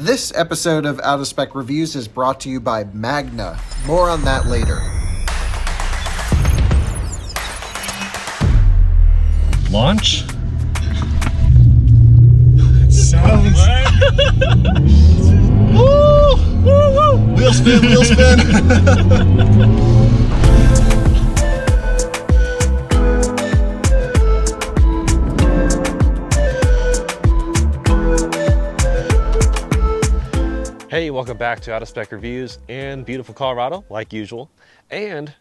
This episode of Out of Spec Reviews is brought to you by Magna. More on that later. Launch? Sounds. Woo! Woo! Woo! Wheel spin, wheel spin. Hey, welcome back to Out of Spec Reviews and beautiful Colorado, like usual. And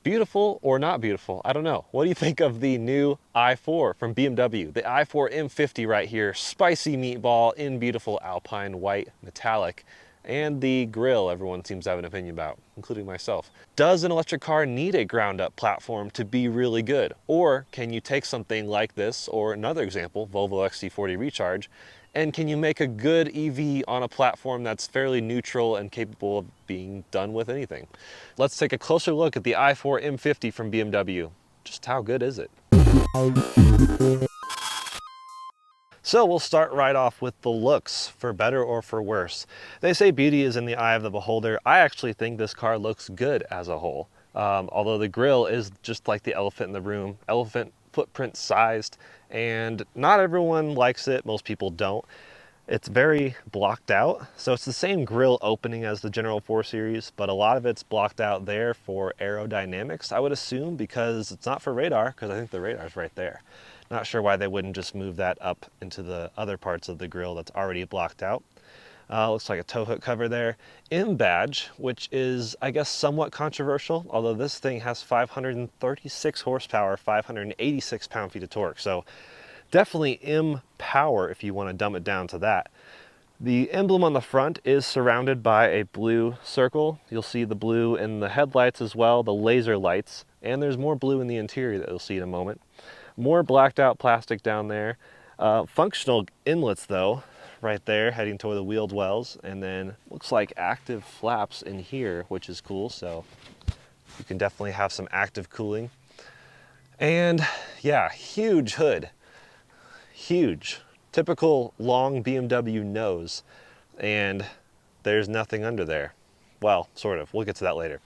beautiful or not beautiful, I don't know. What do you think of the new i4 from BMW? The i4 M50 right here, spicy meatball in beautiful alpine white metallic. And the grille everyone seems to have an opinion about, including myself. Does an electric car need a ground up platform to be really good? Or can you take something like this, or another example, Volvo XC40 Recharge, and can you make a good EV on a platform that's fairly neutral and capable of being done with anything? Let's take a closer look at the i4 M50 from BMW. Just how good is it? So we'll start right off with the looks, for better or for worse. They say beauty is in the eye of the beholder. I actually think this car looks good as a whole. Although the grille is just like the elephant in the room, elephant footprint sized, and not everyone likes it. Most people don't. It's very blocked out. So it's the same grille opening as the General 4 Series, but a lot of it's blocked out there for aerodynamics, I would assume, because it's not for radar, because I think the radar's right there. Not sure why they wouldn't just move that up into the other parts of the grille that's already blocked out. Looks like a tow hook cover there. M badge, which is, I guess, somewhat controversial, although this thing has 536 horsepower, 586 pound-feet of torque. So definitely M power if you want to dumb it down to that. The emblem on the front is surrounded by a blue circle. You'll see the blue in the headlights as well, the laser lights, and there's more blue in the interior that you'll see in a moment. More blacked out plastic down there. Functional inlets though, right there, heading toward the wheeled wells, and then looks like active flaps in here, which is cool, so you can definitely have some active cooling. And yeah, huge hood. Huge. Typical long BMW nose, and there's nothing under there. Well, sort of. We'll get to that later.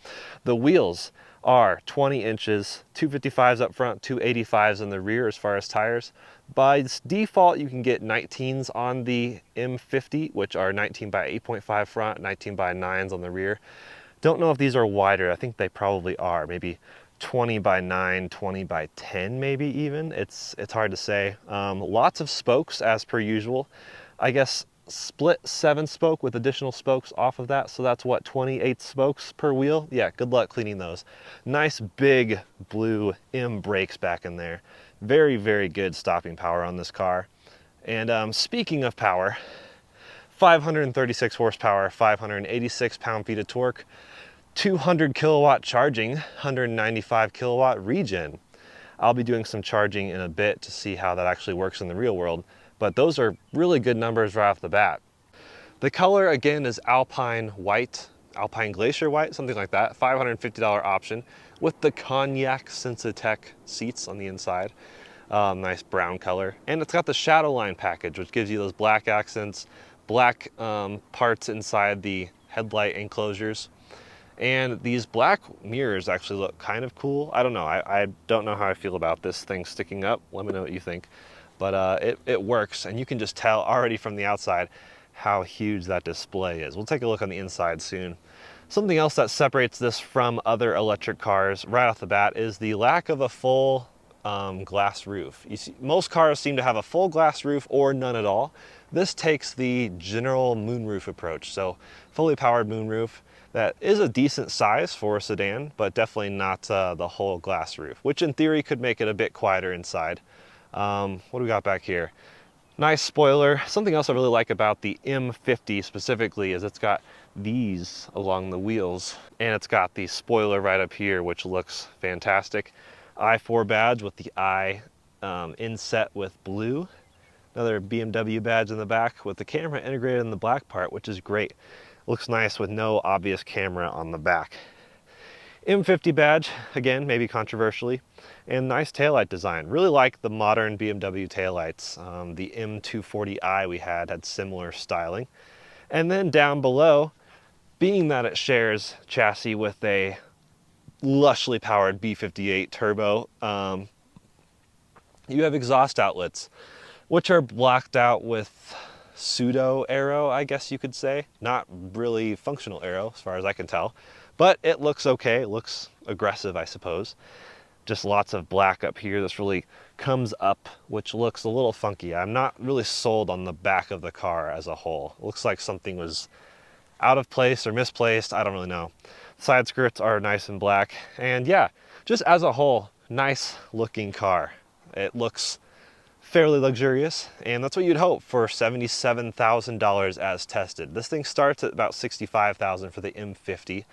The wheels are 20 inches, 255s up front, 285s in the rear as far as tires. By default, you can get 19s on the M50, which are 19 by 8.5 front, 19 by 9s on the rear. Don't know if these are wider. I think they probably are. Maybe 20 by 9, 20 by 10 maybe even. It's hard to say. Lots of spokes as per usual. I guess split 7-spoke with additional spokes off of that, so that's what, 28 spokes per wheel? Yeah, good luck cleaning those. Nice big blue M brakes back in there. Very, very good stopping power on this car. And speaking of power, 536 horsepower, 586 pound-feet of torque, 200 kilowatt charging, 195 kilowatt regen. I'll be doing some charging in a bit to see how that actually works in the real world, but those are really good numbers right off the bat. The color again is Alpine white, Alpine Glacier white, something like that, $550 option with the Cognac Sensitech seats on the inside. Nice brown color. And it's got the shadow line package, which gives you those black accents, black parts inside the headlight enclosures. And these black mirrors actually look kind of cool. I don't know. I don't know how I feel about this thing sticking up. Let me know what you think. But it works, and you can just tell already from the outside how huge that display is. We'll take a look on the inside soon. Something else that separates this from other electric cars right off the bat is the lack of a full glass roof. You see, most cars seem to have a full glass roof or none at all. This takes the general moonroof approach. So fully powered moonroof. That is a decent size for a sedan, but definitely not the whole glass roof, which in theory could make it a bit quieter inside. What do we got back here? Nice spoiler. Something else I really like about the M50 specifically is it's got these along the wheels, and it's got the spoiler right up here, which looks fantastic. i4 badge with the I inset with blue. Another BMW badge in the back with the camera integrated in the black part, which is great. Looks nice with no obvious camera on the back. M50 badge, again, maybe controversially, and nice taillight design. Really like the modern BMW taillights. The M240i we had similar styling. And then down below, being that it shares chassis with a lushly powered B58 turbo, you have exhaust outlets, which are blacked out with pseudo aero, I guess you could say. Not really functional aero as far as I can tell, but it looks okay. It looks aggressive, I suppose. Just lots of black up here. This really comes up, which looks a little funky. I'm not really sold on the back of the car as a whole. It looks like something was out of place or misplaced. I don't really know. Side skirts are nice and black. And yeah, just as a whole, nice looking car. It looks fairly luxurious, and that's what you'd hope for $77,000 as tested. This thing starts at about $65,000 for the M50,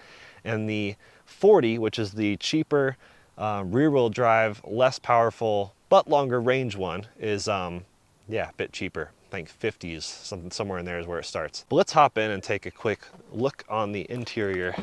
and the 40, which is the cheaper rear-wheel drive, less powerful but longer range one, is yeah, a bit cheaper. I think 50 is somewhere in there is where it starts. But let's hop in and take a quick look on the interior.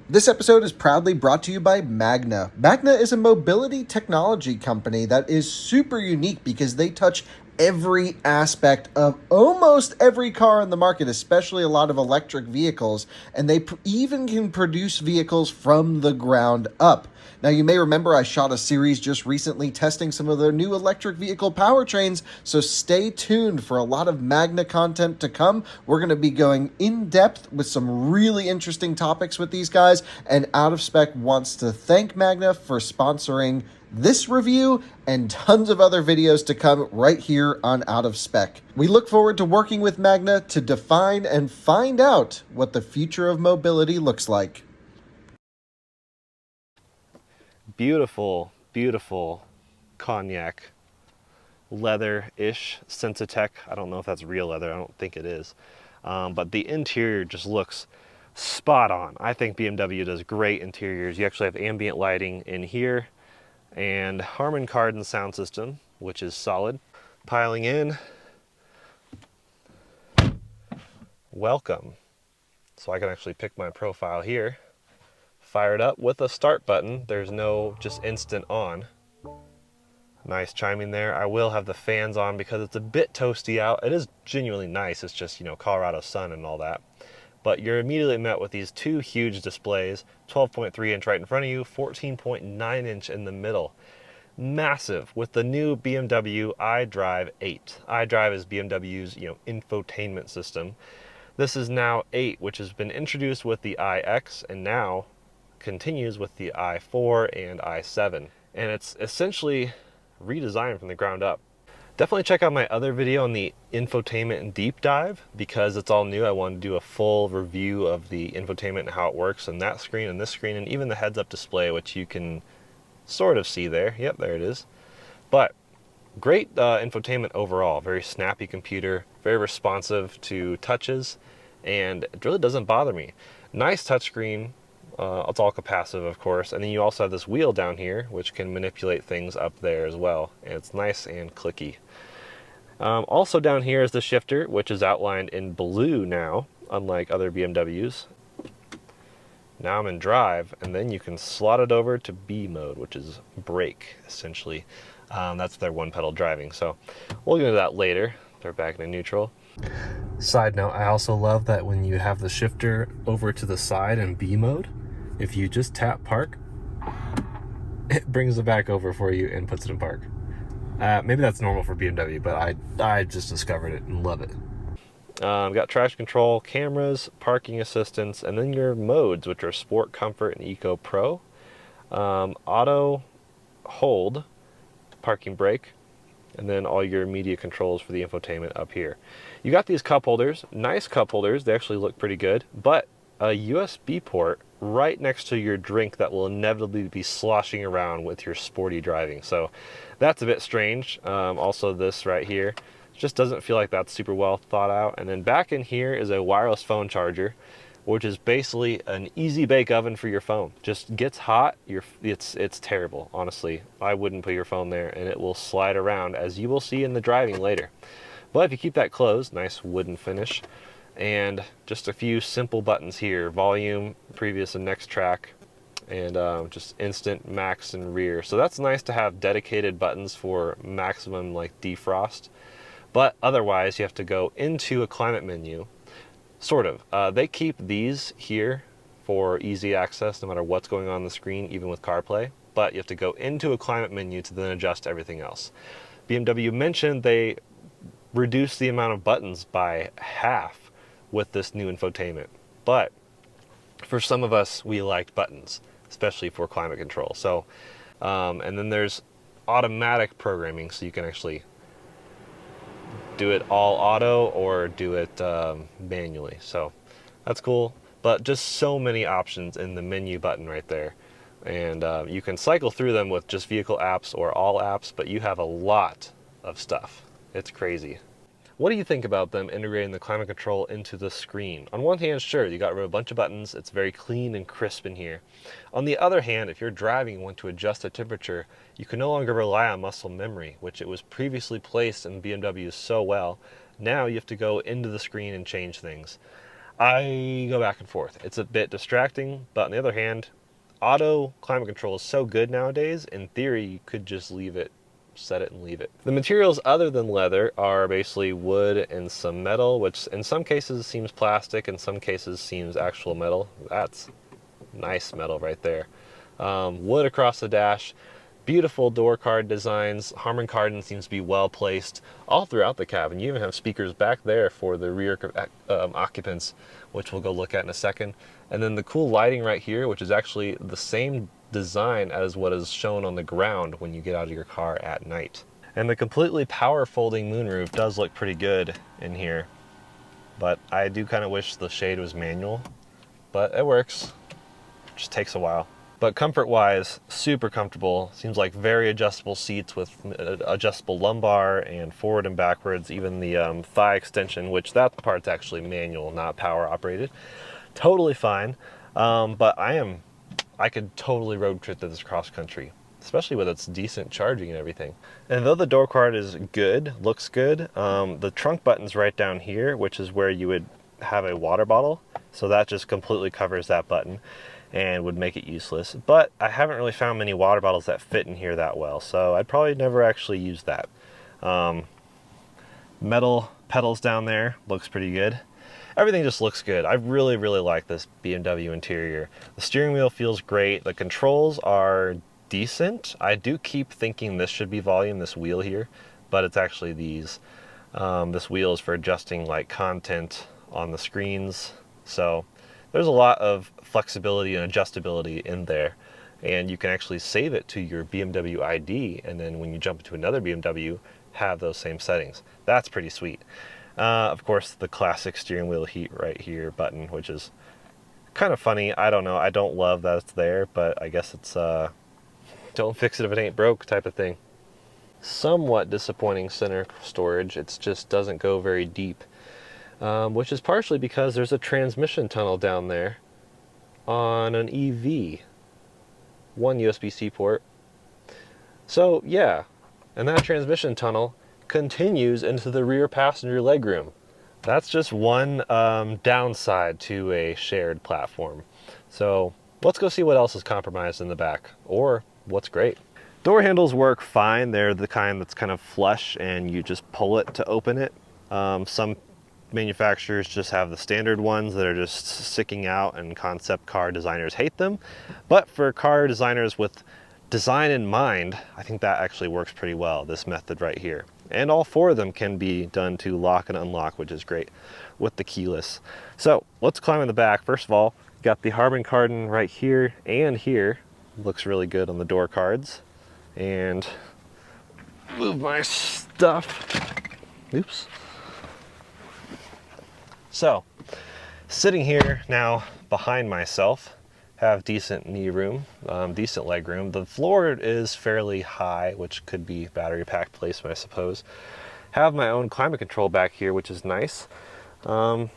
This episode is proudly brought to you by Magna. Magna is a mobility technology company that is super unique because they touch every aspect of almost every car in the market, especially a lot of electric vehicles, and they even can produce vehicles from the ground up. Now, you may remember I shot a series just recently testing some of their new electric vehicle powertrains, so stay tuned for a lot of Magna content to come. We're going to be going in depth with some really interesting topics with these guys, and Out of Spec wants to thank Magna for sponsoring this review and tons of other videos to come right here on Out of Spec. We look forward to working with Magna to define and find out what the future of mobility looks like. Beautiful, beautiful cognac leather-ish Sensitech. I don't know if that's real leather. I don't think it is. But the interior just looks spot on. I think BMW does great interiors. You actually have ambient lighting in here and Harman Kardon sound system, which is solid. Piling in. Welcome. So I can actually pick my profile here. Fire it up with a start button. There's no just instant on. Nice chiming there. I will have the fans on because it's a bit toasty out. It is genuinely nice. It's just, you know, Colorado sun and all that. But you're immediately met with these two huge displays, 12.3 inch right in front of you, 14.9 inch in the middle. Massive, with the new BMW iDrive 8. iDrive is BMW's, you know, infotainment system. This is now 8, which has been introduced with the iX and now continues with the i4 and i7. And it's essentially redesigned from the ground up. Definitely check out my other video on the infotainment and deep dive because it's all new. I wanted to do a full review of the infotainment and how it works on that screen and this screen and even the heads-up display, which you can sort of see there. Yep, there it is. But great infotainment overall. Very snappy computer, very responsive to touches, and it really doesn't bother me. Nice touchscreen. It's all capacitive, of course, and then you also have this wheel down here which can manipulate things up there as well, and it's nice and clicky. Also down here is the shifter, which is outlined in blue now, unlike other BMWs. Now I'm in drive, and then you can slot it over to B mode, which is brake, essentially. That's their one pedal driving, so we'll get into that later. They're back in neutral. Side note, I also love that when you have the shifter over to the side in B mode, if you just tap park, it brings it back over for you and puts it in park. Maybe that's normal for BMW, but I just discovered it and love it. Got traction control, cameras, parking assistance, and then your modes, which are Sport, Comfort, and Eco Pro. Auto, hold, parking brake, and then all your media controls for the infotainment up here. You got these cup holders, nice cup holders. They actually look pretty good, but a USB port right next to your drink that will inevitably be sloshing around with your sporty driving. So that's a bit strange. Also this right here just doesn't feel like that's super well thought out. And then back in here is a wireless phone charger, which is basically an easy bake oven for your phone. Just gets hot, it's terrible, honestly. I wouldn't put your phone there and it will slide around, as you will see in the driving later. But if you keep that closed, nice wooden finish. And just a few simple buttons here: volume, previous and next track, and just instant, max, and rear. So that's nice to have dedicated buttons for maximum like defrost. But otherwise, you have to go into a climate menu, Sort of. They keep these here for easy access no matter what's going on the screen, even with CarPlay, but you have to go into a climate menu to then adjust everything else. BMW mentioned they reduced the amount of buttons by half with this new infotainment, but for some of us, we liked buttons, especially for climate control. So, and then there's automatic programming, so you can actually do it all auto or do it manually. So that's cool, but just so many options in the menu button right there. And you can cycle through them with just vehicle apps or all apps, but you have a lot of stuff. It's crazy. What do you think about them integrating the climate control into the screen? On one hand, sure, you got rid of a bunch of buttons. It's very clean and crisp in here. On the other hand, if you're driving and want to adjust the temperature, you can no longer rely on muscle memory, which it was previously placed in BMWs so well. Now you have to go into the screen and change things. I go back and forth. It's a bit distracting, but on the other hand, auto climate control is so good nowadays, in theory, you could just leave it, set it and leave it. The materials other than leather are basically wood and some metal, which in some cases seems plastic, in some cases seems actual metal. That's nice metal right there. Wood across the dash, beautiful door card designs. Harman Kardon seems to be well placed all throughout the cabin. You even have speakers back there for the rear occupants, which we'll go look at in a second. And then the cool lighting right here, which is actually the same design as what is shown on the ground when you get out of your car at night. And the completely power folding moonroof does look pretty good in here, but I do kind of wish the shade was manual, but it works. Just takes a while. But comfort wise, super comfortable. Seems like very adjustable seats with adjustable lumbar and forward and backwards, even the thigh extension, which that part's actually manual, not power operated. Totally fine. But I could totally road trip this cross country, especially with its decent charging and everything. And though the door card is good, looks good, the trunk button's right down here, which is where you would have a water bottle. So that just completely covers that button and would make it useless. But I haven't really found many water bottles that fit in here that well, so I'd probably never actually use that. Metal pedals down there, looks pretty good. Everything just looks good. I really, really like this BMW interior. The steering wheel feels great. The controls are decent. I do keep thinking this should be volume, this wheel here, but it's actually these. This wheel is for adjusting like content on the screens. So there's a lot of flexibility and adjustability in there. And you can actually save it to your BMW ID, and then when you jump into another BMW, have those same settings. That's pretty sweet. Of course, the classic steering wheel heat right here button, which is kind of funny. I don't know. I don't love that it's there, but I guess it's don't fix it if it ain't broke type of thing. Somewhat disappointing center storage. It just doesn't go very deep, which is partially because there's a transmission tunnel down there on an EV. One USB-C port. So yeah, and that transmission tunnel continues into the rear passenger legroom. That's just one downside to a shared platform. So let's go see what else is compromised in the back, or what's great. Door handles work fine. They're the kind that's kind of flush and you just pull it to open it. Some manufacturers just have the standard ones that are just sticking out, and concept car designers hate them. But for car designers with design in mind, I think that actually works pretty well, this method right here. And all four of them can be done to lock and unlock, which is great with the keyless. So let's climb in the back. First of all, got the Harman Kardon right here and here. Looks really good on the door cards. And move my stuff. Oops. So sitting here now behind myself, have decent knee room, decent leg room. The floor is fairly high, which could be battery pack placement, I suppose. Have my own climate control back here, which is nice. Can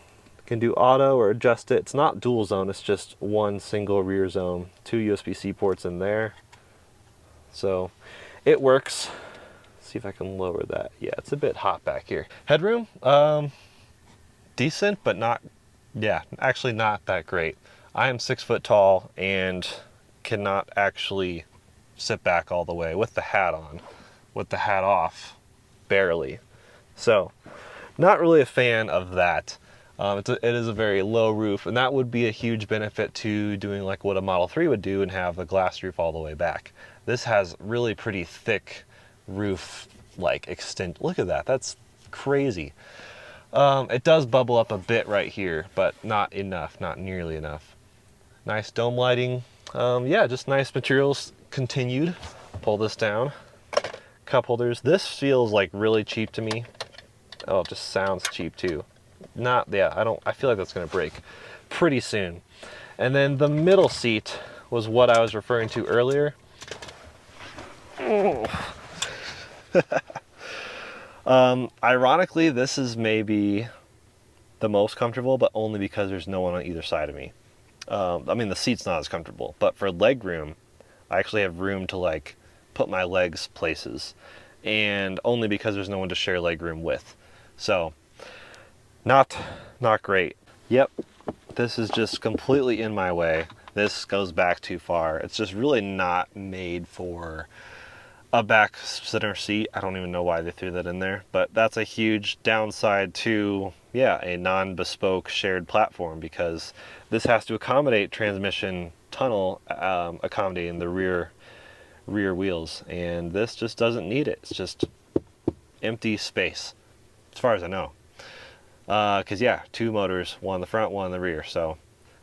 do auto or adjust it. It's not dual zone, it's just one single rear zone. 2 USB-C ports in there. So it works. Let's see if I can lower that. Yeah, it's a bit hot back here. Headroom, decent, but not, yeah, actually not that great. I am 6 foot tall and cannot actually sit back all the way with the hat on. With the hat off, barely. So, not really a fan of that. It is a very low roof, and that would be a huge benefit to doing like what a Model 3 would do and have a glass roof all the way back. This has really pretty thick roof, like extend. Look at that, that's crazy. It does bubble up a bit right here, but not enough, not nearly enough. Nice dome lighting. Yeah, just nice materials continued. Pull this down. Cup holders. This feels like really cheap to me. Oh, it just sounds cheap too. Not, yeah, I feel like that's gonna break pretty soon. And then the middle seat was what I was referring to earlier. Ironically, this is maybe the most comfortable, but only because there's no one on either side of me. I mean, the seat's not as comfortable, but for leg room, I actually have room to like put my legs places, and only because there's no one to share leg room with. So, not great. Yep, this is just completely in my way. This goes back too far. It's just really not made for a back center seat. I don't even know why they threw that in there, but that's a huge downside to, yeah, a non-bespoke shared platform, because this has to accommodate transmission tunnel, accommodating the rear wheels, and this just doesn't need it. It's just empty space, as far as I know. Because yeah, two motors, one in the front, one in the rear, so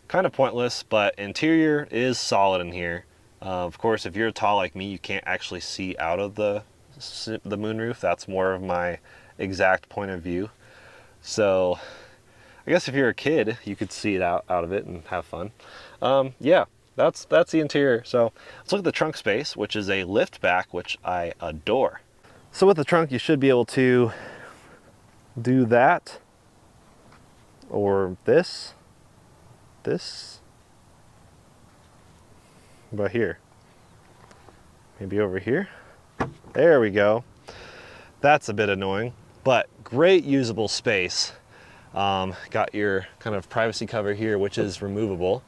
kind of pointless, but interior is solid in here. Of course, if you're tall like me, you can't actually see out of the moonroof. That's more of my exact point of view. So I guess if you're a kid, you could see it out of it and have fun. Yeah, that's the interior. So let's look at the trunk space, which is a lift back, which I adore. So with the trunk, you should be able to do that, or this, about here, maybe over here. There we go. That's a bit annoying, but great usable space. Got your kind of privacy cover here, which is removable,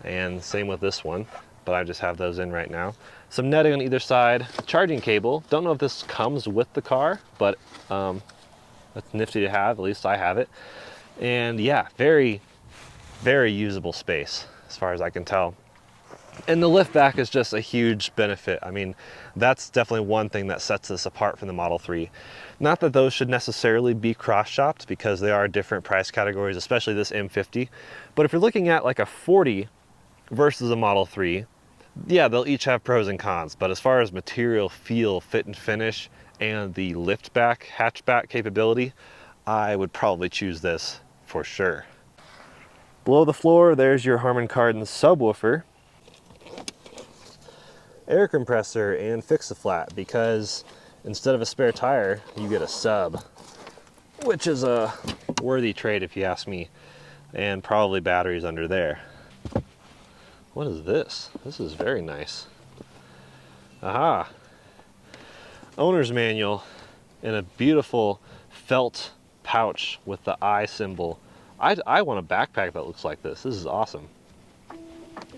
and same with this one, but I just have those in right now. Some netting on either side, charging cable. Don't know if this comes with the car, but that's nifty to have. At least I have it. And yeah, very, very usable space as far as I can tell. And the lift back is just a huge benefit. I mean, that's definitely one thing that sets this apart from the Model 3. Not that those should necessarily be cross-shopped, because they are different price categories, especially this M50. But if you're looking at like a 40 versus a Model 3, yeah, they'll each have pros and cons. But as far as material, feel, fit and finish, and the lift back, hatchback capability, I would probably choose this for sure. Below the floor, there's your Harman Kardon subwoofer, air compressor, and fix-a-flat, because instead of a spare tire, you get a sub, which is a worthy trade if you ask me, and probably batteries under there. What is this? This is very nice. Aha! Owner's manual in a beautiful felt pouch with the I symbol. I want a backpack that looks like this. This is awesome.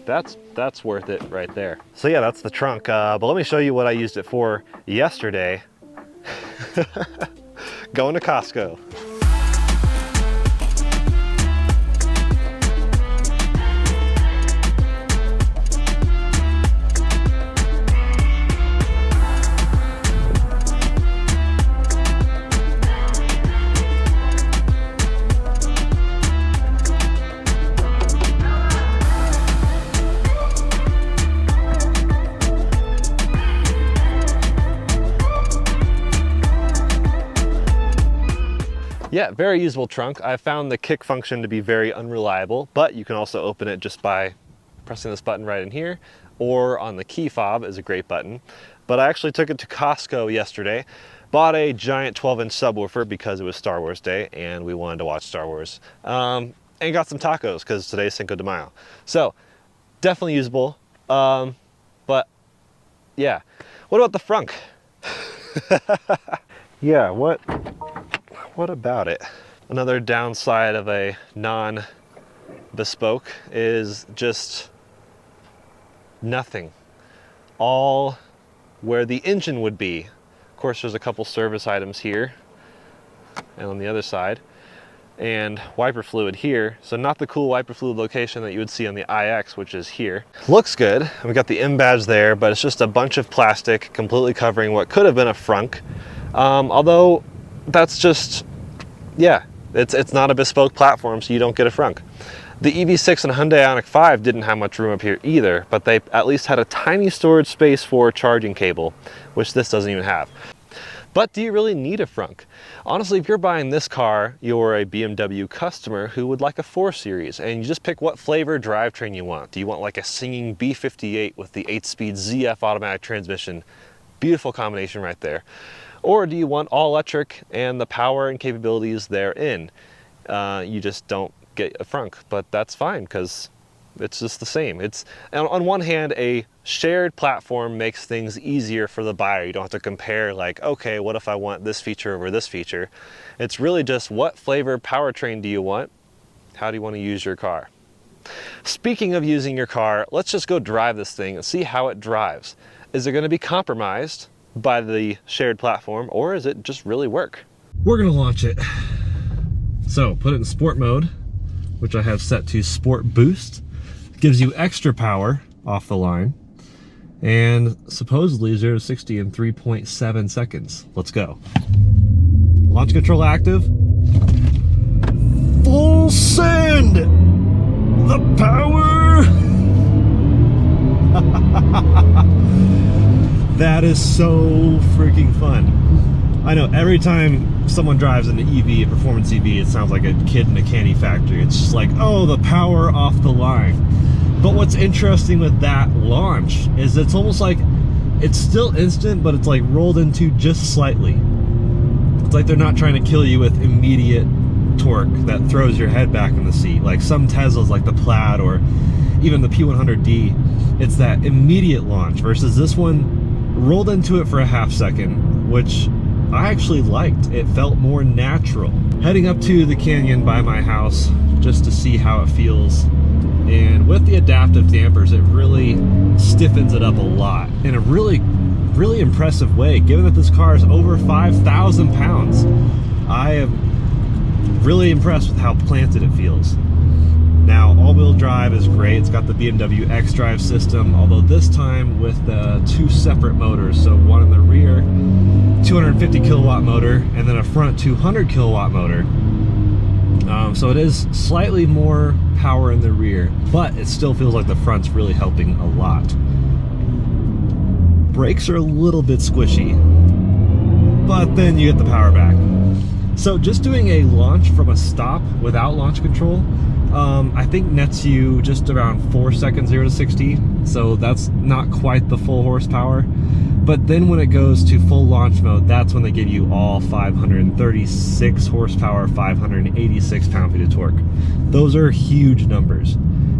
That's worth it right there. So yeah, that's the trunk, but let me show you what I used it for yesterday. Going to Costco. Yeah, very usable trunk. I found the kick function to be very unreliable, but you can also open it just by pressing this button right in here, or on the key fob is a great button. But I actually took it to Costco yesterday, bought a giant 12-inch subwoofer because it was Star Wars Day and we wanted to watch Star Wars, and got some tacos because today's Cinco de Mayo. So definitely usable, but yeah. What about the Frunk? Yeah, what about it? Another downside of a non-bespoke is just nothing. All where the engine would be. Of course, there's a couple service items here and on the other side. and wiper fluid here. So not the cool wiper fluid location that you would see on the iX, which is here. Looks good. We got the M badge there, but it's just a bunch of plastic completely covering what could have been a frunk. Although that's just, yeah, it's not a bespoke platform, so you don't get a frunk. The EV6 and Hyundai Ioniq 5 didn't have much room up here either, but they at least had a tiny storage space for a charging cable, which this doesn't even have. But do you really need a frunk? Honestly, if you're buying this car, you're a BMW customer who would like a 4 Series, and you just pick what flavor drivetrain you want. Do you want like a singing B58 with the 8-speed ZF automatic transmission? Beautiful combination right there. Or do you want all electric and the power and capabilities therein? You just don't get a frunk, but that's fine because it's just the same. It's, on one hand, a shared platform makes things easier for the buyer. You don't have to compare like, okay, what if I want this feature over this feature? It's really just what flavor powertrain do you want? How do you want to use your car? Speaking of using your car, let's just go drive this thing and see how it drives. Is it going to be compromised by the shared platform, or is it just really work? We're going to launch it. So put it in sport mode, which I have set to Sport Boost. Gives you extra power off the line, and supposedly 0 to 60 in 3.7 seconds. Let's go. Launch control active. Full send! The power! That is so freaking fun. I know every time someone drives an EV, a performance EV, it sounds like a kid in a candy factory. It's just like, oh, the power off the line. But what's interesting with that launch is it's almost like it's still instant, but it's like rolled into just slightly. It's like they're not trying to kill you with immediate torque that throws your head back in the seat. Like some Teslas like the Plaid or even the P100D, it's that immediate launch versus this one rolled into it for a half second, which I actually liked. It felt more natural. Heading up to the canyon by my house just to see how it feels. And with the adaptive dampers, it really stiffens it up a lot in a really impressive way, given that this car is over 5,000 pounds. I am really impressed with how planted it feels. Now, all-wheel drive is great. It's got the BMW X-Drive system, although this time with two separate motors. So one in the rear, 250 kilowatt motor, and then a front 200 kilowatt motor. So it is slightly more power in the rear, but it still feels like the front's really helping a lot. Brakes are a little bit squishy, but then you get the power back. So just doing a launch from a stop without launch control, I think nets you just around 4 seconds 0 to 60, so that's not quite the full horsepower. But then when it goes to full launch mode, that's when they give you all 536 horsepower, 586 pound-feet of torque. Those are huge numbers.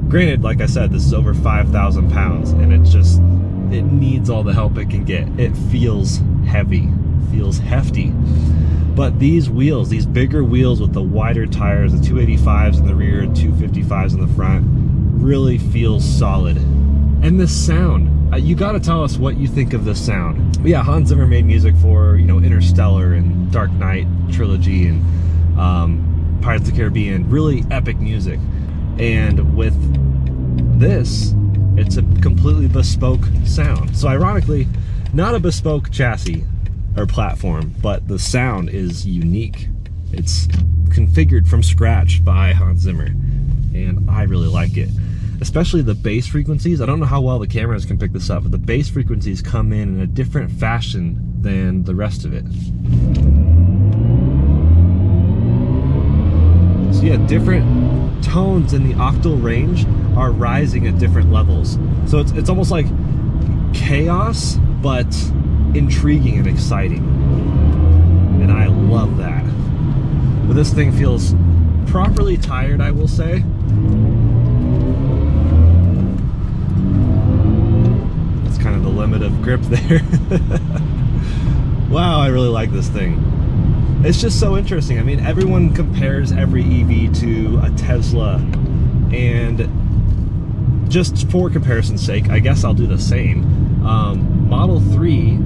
Granted, like I said, this is over 5,000 pounds, and it needs all the help it can get. It feels heavy, feels hefty. But these wheels, these bigger wheels with the wider tires, the 285s in the rear, 255s in the front, really feels solid. And the sound, you gotta tell us what you think of the sound. Yeah, Hans Zimmer made music for, Interstellar and Dark Knight trilogy and Pirates of the Caribbean, really epic music. And with this, it's a completely bespoke sound. So ironically, not a bespoke chassis or platform, but the sound is unique. It's configured from scratch by Hans Zimmer, and I really like it. Especially the bass frequencies. I don't know how well the cameras can pick this up, but the bass frequencies come in a different fashion than the rest of it. So yeah, different tones in the octal range are rising at different levels. So it's almost like chaos, but intriguing and exciting. And I love that. But this thing feels properly tired, I will say. That's kind of the limit of grip there. Wow, I really like this thing. It's just so interesting. I mean, everyone compares every EV to a Tesla, and just for comparison's sake, I guess I'll do the same. Model 3,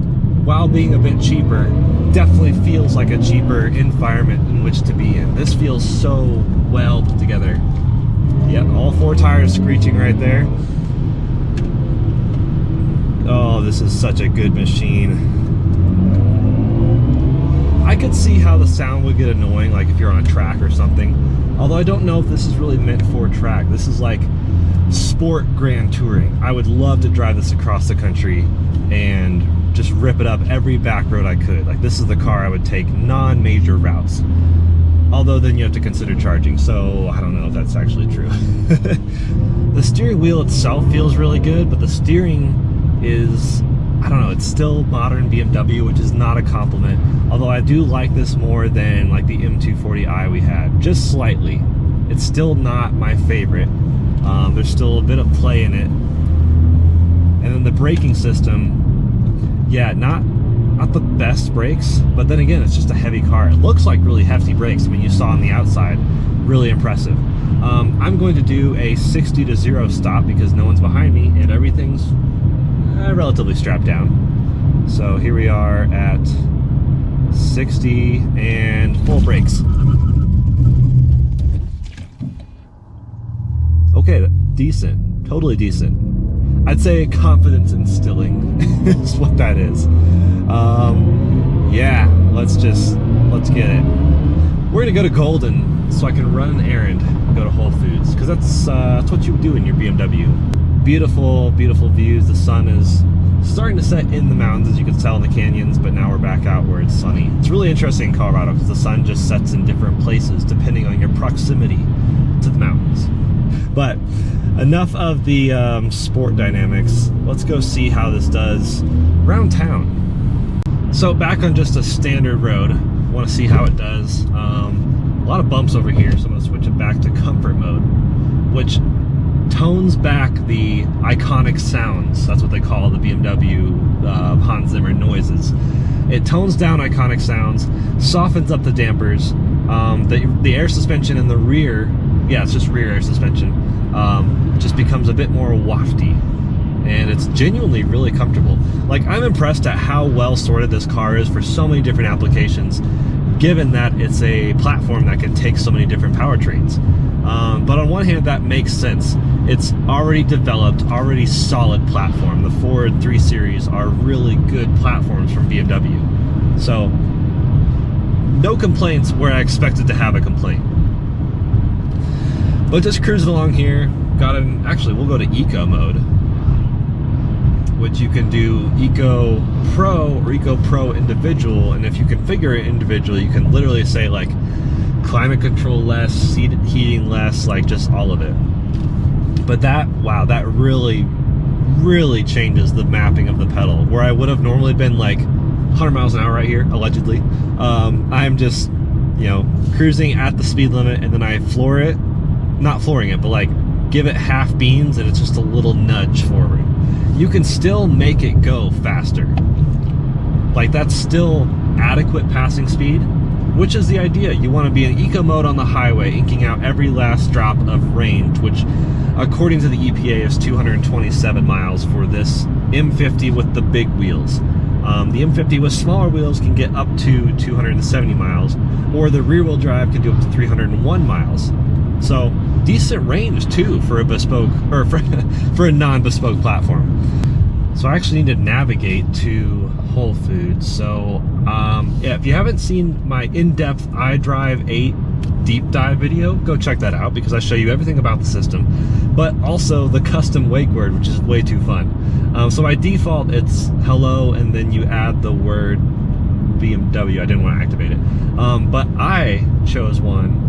while being a bit cheaper, definitely feels like a cheaper environment in which to be in. This feels so well put together. Yeah, all 4 tires screeching right there. Oh, this is such a good machine. I could see how the sound would get annoying, like if you're on a track or something. Although I don't know if this is really meant for track. This is like sport grand touring. I would love to drive this across the country and just rip it up every back road I could. Like, this is the car I would take non-major routes. Although then you have to consider charging, so I don't know if that's actually true. The steering wheel itself feels really good, but the steering is, I don't know, it's still modern BMW, which is not a compliment. Although I do like this more than like the M240i we had, just slightly. It's still not my favorite. There's still a bit of play in it. And then the braking system, yeah, not the best brakes, but then again, it's just a heavy car. It looks like really hefty brakes. I mean, you saw on the outside, really impressive. I'm going to do a 60 to 0 stop because no one's behind me and everything's relatively strapped down. So here we are at 60 and full brakes. Okay, decent, totally decent. I'd say confidence instilling is what that is. Yeah, let's get it. We're gonna go to Golden so I can run an errand and go to Whole Foods, because that's what you would do in your BMW. Beautiful, beautiful views. The sun is starting to set in the mountains, as you can tell in the canyons, but now we're back out where it's sunny. It's really interesting in Colorado because the sun just sets in different places depending on your proximity to the mountains. But enough of the sport dynamics. Let's go see how this does around town. So back on just a standard road, want to see how it does. A lot of bumps over here, so I'm going to switch it back to comfort mode, which tones back the iconic sounds. That's what they call the BMW Hans Zimmer noises. It tones down iconic sounds, softens up the dampers. The air suspension in the rear, yeah, it's just rear air suspension, just becomes a bit more wafty, and it's genuinely really comfortable. Like, I'm impressed at how well sorted this car is for so many different applications, given that it's a platform that can take so many different powertrains. But on one hand, that makes sense. It's already developed, already solid platform. The Ford 3 Series are really good platforms from BMW. So, no complaints where I expected to have a complaint. But just cruising along here, actually we'll go to Eco mode, which you can do Eco Pro or Eco Pro Individual, and if you configure it individually, you can literally say like climate control less, seat heating less, like just all of it. But wow, that really, really changes the mapping of the pedal. Where I would have normally been like 100 miles an hour right here, allegedly, I'm just, cruising at the speed limit, and then I floor it, not flooring it, but like give it half beans, and it's just a little nudge forward. You can still make it go faster. Like, that's still adequate passing speed, which is the idea. You want to be in eco mode on the highway, inking out every last drop of range, which according to the EPA is 227 miles for this M50 with the big wheels. The M50 with smaller wheels can get up to 270 miles, or the rear wheel drive can do up to 301 miles. So decent range too for a bespoke, or for a non-bespoke platform. So I actually need to navigate to Whole Foods. So yeah, if you haven't seen my in-depth iDrive 8 deep dive video, go check that out, because I show you everything about the system, but also the custom wake word, which is way too fun. So by default it's hello, and then you add the word BMW. I didn't want to activate it, but I chose one.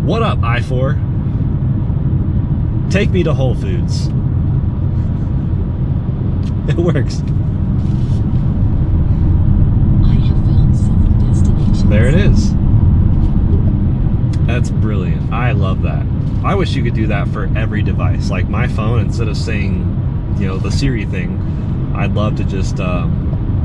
What up, I4? Take me to Whole Foods. It works. I have found several destinations. There it is. That's brilliant. I love that. I wish you could do that for every device. Like my phone, instead of saying, the Siri thing, I'd love to just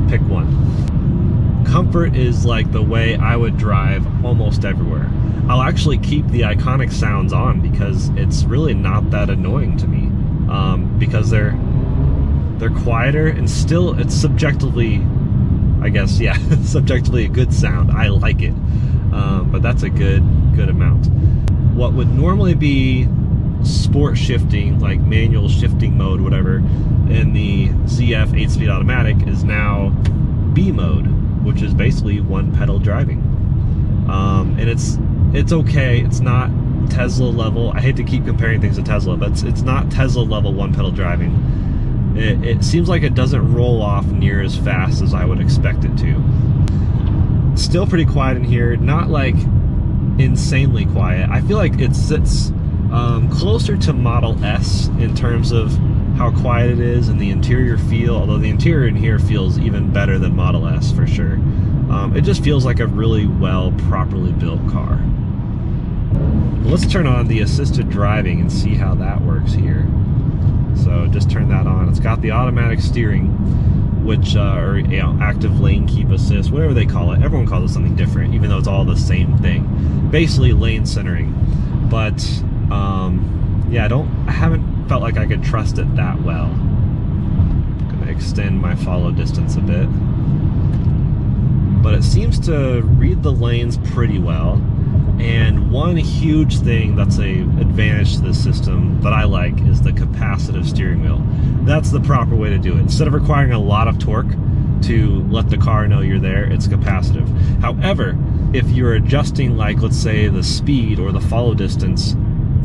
pick one. Comfort is like the way I would drive almost everywhere. I'll actually keep the iconic sounds on because it's really not that annoying to me, because they're quieter, and still it's subjectively I guess, yeah, subjectively a good sound. I like it, but that's a good amount. What would normally be sport shifting, like manual shifting mode, whatever, in the ZF 8-speed automatic is now B mode, which is basically one pedal driving. And it's okay. It's not Tesla level. I hate to keep comparing things to Tesla, but it's not Tesla level one pedal driving. It seems like it doesn't roll off near as fast as I would expect it to. Still pretty quiet in here, not like insanely quiet. I feel like it sits closer to Model S in terms of how quiet it is and the interior feel, although the interior in here feels even better than Model S for sure. It just feels like a really well, properly built car. Let's turn on the assisted driving and see how that works here. So just turn that on. It's got the automatic steering, which or you know, active lane keep assist, whatever they call it. Everyone calls it something different, even though it's all the same thing. Basically lane centering. But yeah, I haven't felt like I could trust it that well. I'm gonna extend my follow distance a bit. But it seems to read the lanes pretty well. And one huge thing that's an advantage to this system that I like is the capacitive steering wheel. That's the proper way to do it. Instead of requiring a lot of torque to let the car know you're there, it's capacitive. However, if you're adjusting, like, let's say the speed or the follow distance,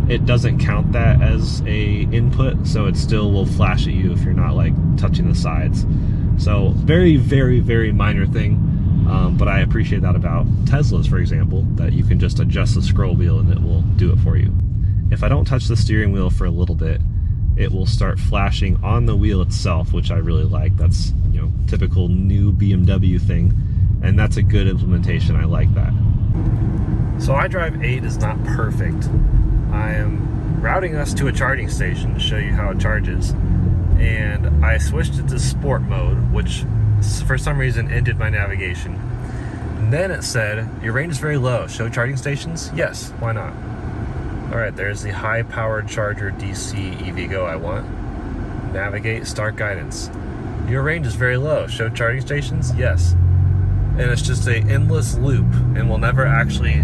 it doesn't count that as a input, so it still will flash at you if you're not like touching the sides. So very, very, very minor thing. But I appreciate that about Teslas, for example, that you can just adjust the scroll wheel and it will do it for you. If I don't touch the steering wheel for a little bit, it will start flashing on the wheel itself, which I really like. That's, you know, typical new BMW thing, and that's a good implementation. I like that. So iDrive 8 is not perfect. I am routing us to a charging station to show you how it charges, and I switched it to sport mode, which for some reason ended my navigation. And then it said, your range is very low. Show charging stations? Yes, why not? Alright, there's the high-powered charger DC EVgo I want. Navigate, start guidance. Your range is very low. Show charging stations? Yes. And it's just an endless loop and will never actually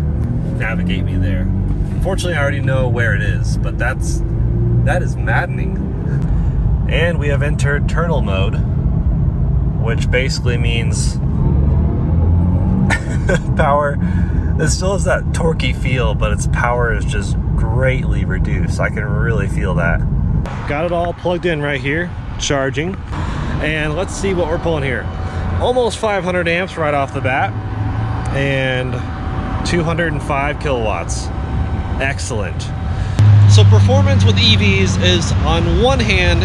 navigate me there. Unfortunately, I already know where it is, but that is maddening. And we have entered turtle mode, which basically means power, it still has that torquey feel, but its power is just greatly reduced. I can really feel that. Got it all plugged in right here, charging. And let's see what we're pulling here. Almost 500 amps right off the bat, and 205 kilowatts. Excellent. So performance with EVs is, on one hand,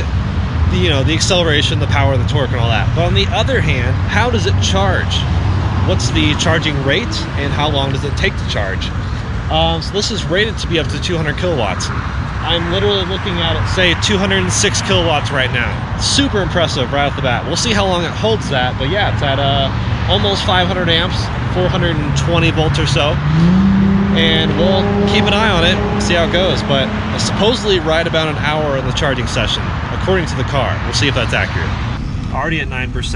the acceleration, the power, the torque, and all that. But on the other hand, how does it charge? What's the charging rate, and how long does it take to charge? So this is rated to be up to 200 kilowatts. I'm literally looking at it, say 206 kilowatts right now. Super impressive right off the bat. We'll see how long it holds that, but yeah, it's at almost 500 amps, 420 volts or so. And we'll keep an eye on it, see how it goes. But supposedly right about an hour in the charging session, according to the car. We'll see if that's accurate. Already at 9%.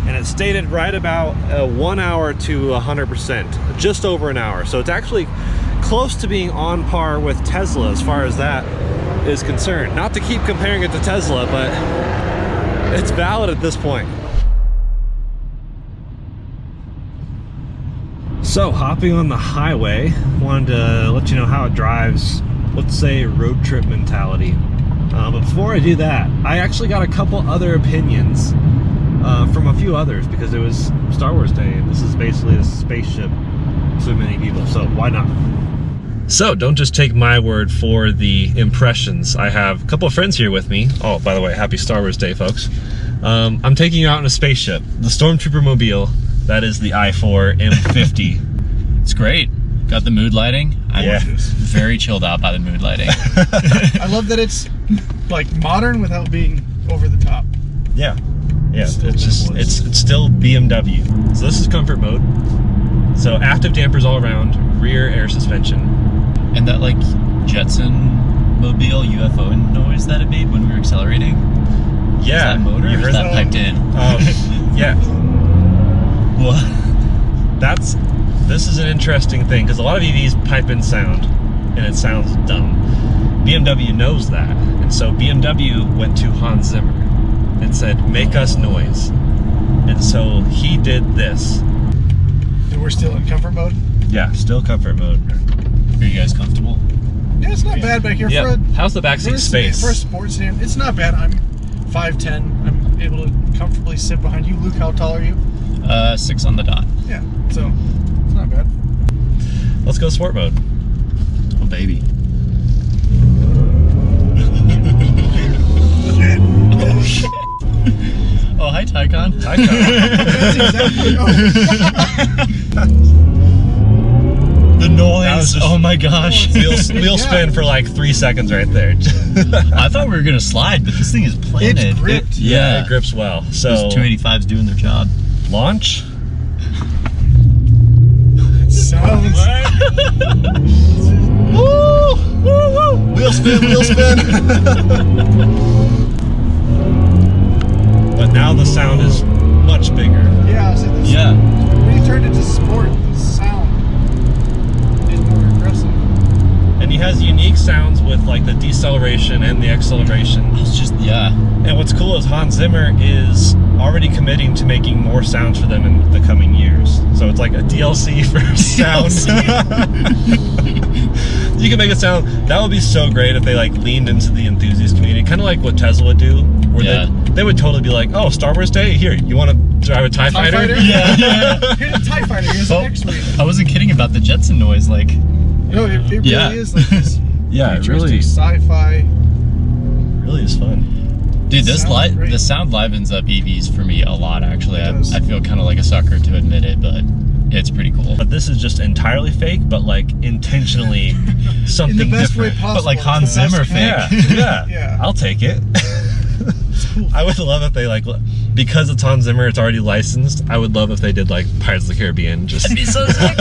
And it's stated right about 1 hour to 100%, just over an hour. So it's actually close to being on par with Tesla as far as that is concerned. Not to keep comparing it to Tesla, but it's valid at this point. So hopping on the highway, wanted to let you know how it drives, let's say road trip mentality. But before I do that, I actually got a couple other opinions from a few others, because it was Star Wars Day and this is basically a spaceship, so many people, so why not? So don't just take my word for the impressions. I have a couple of friends here with me. Oh, by the way, happy Star Wars Day, folks. I'm taking you out in a spaceship, the Stormtrooper Mobile. That is the i4 M50. It's great. Got the mood lighting. I'm very chilled out by the mood lighting. I love that it's like modern without being over the top. Yeah, it's still BMW. So this is comfort mode. So active dampers all around, rear air suspension. And that like Jetson Mobile UFO noise that it made when we were accelerating. Yeah. Is that motor or is that piped in? Yeah. What? This is an interesting thing because a lot of EVs pipe in sound and it sounds dumb. BMW knows that, and so BMW went to Hans Zimmer and said, make us noise. And so he did this. And we're still in comfort mode? Yeah, still comfort mode. Are you guys comfortable? Yeah, it's not bad back here Yeah. for a... How's the backseat space? For a sports sedan, it's not bad. I'm 5'10". I'm able to comfortably sit behind you. Luke, how tall are you? 6 on the dot. Yeah, so it's not bad. Let's go sport mode. Oh, baby. Oh, hi, Tycon. Tycon. That's exactly... The noise. That was just- Oh my gosh. Wheel spin for like 3 seconds right there. I thought we were gonna slide, but this thing is planted. It's gripped. Yeah, it grips well. So Those 285's doing their job. launch. Sounds... Woo! Woo! Woo! Wheel spin, wheel spin. But now the sound is much bigger. Yeah, so this, Yeah. when you turned it to sport, the sound is more aggressive. And he has unique sounds with like the deceleration and the acceleration. It's just, yeah. And what's cool is Hans Zimmer is already committing to making more sounds for them in the coming years. So it's like a DLC for sound. You can make it sound, that would be so great if they like leaned into the enthusiast community, kind of like what Tesla would do, where Yeah. they would totally be like, oh, Star Wars Day, here, you want to drive a TIE Fighter? Fighter? Yeah, yeah. Here's a TIE Fighter, here's Oh, an X-Wing. I wasn't kidding about the Jetson noise, like, No, it really Yeah. is like this Yeah, it futuristic really, sci-fi. really is fun. dude, Sounds great. the sound livens up EVs for me a lot, actually. It does. I feel kind of like a sucker to admit it, but it's pretty cool. But this is just entirely fake, but like intentionally something In the best different. way possible. But like Hans The best Zimmer kind. fake. Yeah, I'll take it. I would love if they like, because it's Hans Zimmer, it's already licensed. I would love if they did like Pirates of the Caribbean. Just That'd be so sick.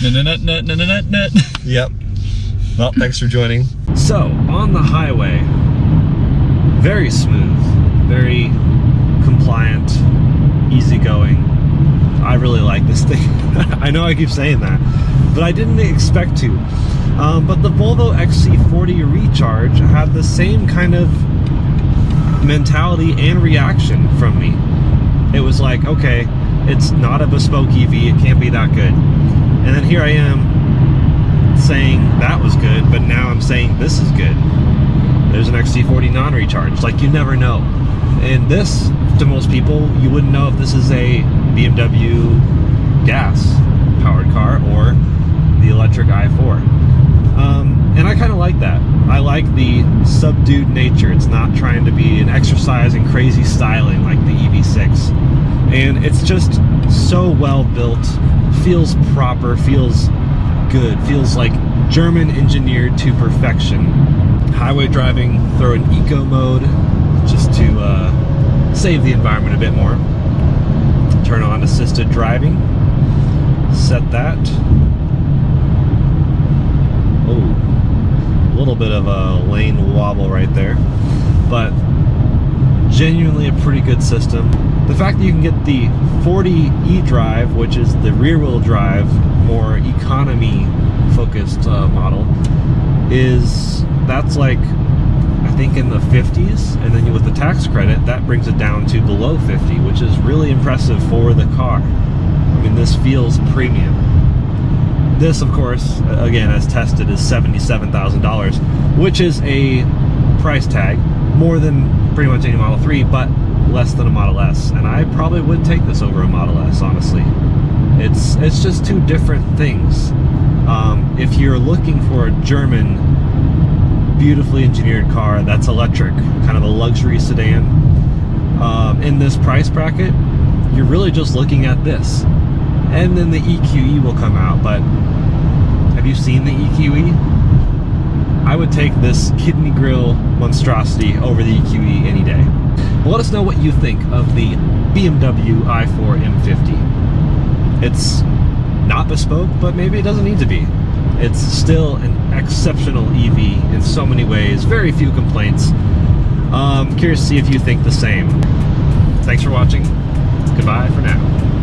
No. Yep. Well, thanks for joining. So, on the highway, very smooth, very compliant, easygoing. I really like this thing. I know I keep saying that, but I didn't expect to. But the Volvo XC40 Recharge had the same kind of mentality and reaction from me. It was like, okay, it's not a bespoke EV, it can't be that good. And then here I am saying that was good, but now I'm saying this is good. There's an XC40 non-recharge, like you never know. And this, to most people, you wouldn't know if this is a BMW gas-powered car or the electric i4. And I kind of like that. I like the subdued nature. It's not trying to be an exercise in crazy styling like the EV6. And it's just so well built, feels proper, feels good, feels like German engineered to perfection. Highway driving, throw in eco mode just to save the environment a bit more. Turn on assisted driving, set that. Oh, a little bit of a lane wobble right there, but genuinely a pretty good system. The fact that you can get the 40 eDrive, which is the rear-wheel drive, more economy-focused model, that's like, I think in the 50s, and then with the tax credit, that brings it down to below 50, which is really impressive for the car. I mean, this feels premium. This, of course, again, as tested, is $77,000, which is a price tag, more than pretty much any Model 3, but less than a Model S. And I probably would take this over a Model S, honestly. It's just two different things. If you're looking for a German, beautifully engineered car that's electric, kind of a luxury sedan, in this price bracket, you're really just looking at this. And then the EQE will come out, but have you seen the EQE? I would take this kidney grill monstrosity over the EQE any day. Well, let us know what you think of the BMW i4 M50. It's not bespoke, but maybe it doesn't need to be. It's still an exceptional EV in so many ways, very few complaints. Curious to see if you think the same. Thanks for watching. Goodbye. goodbye for now.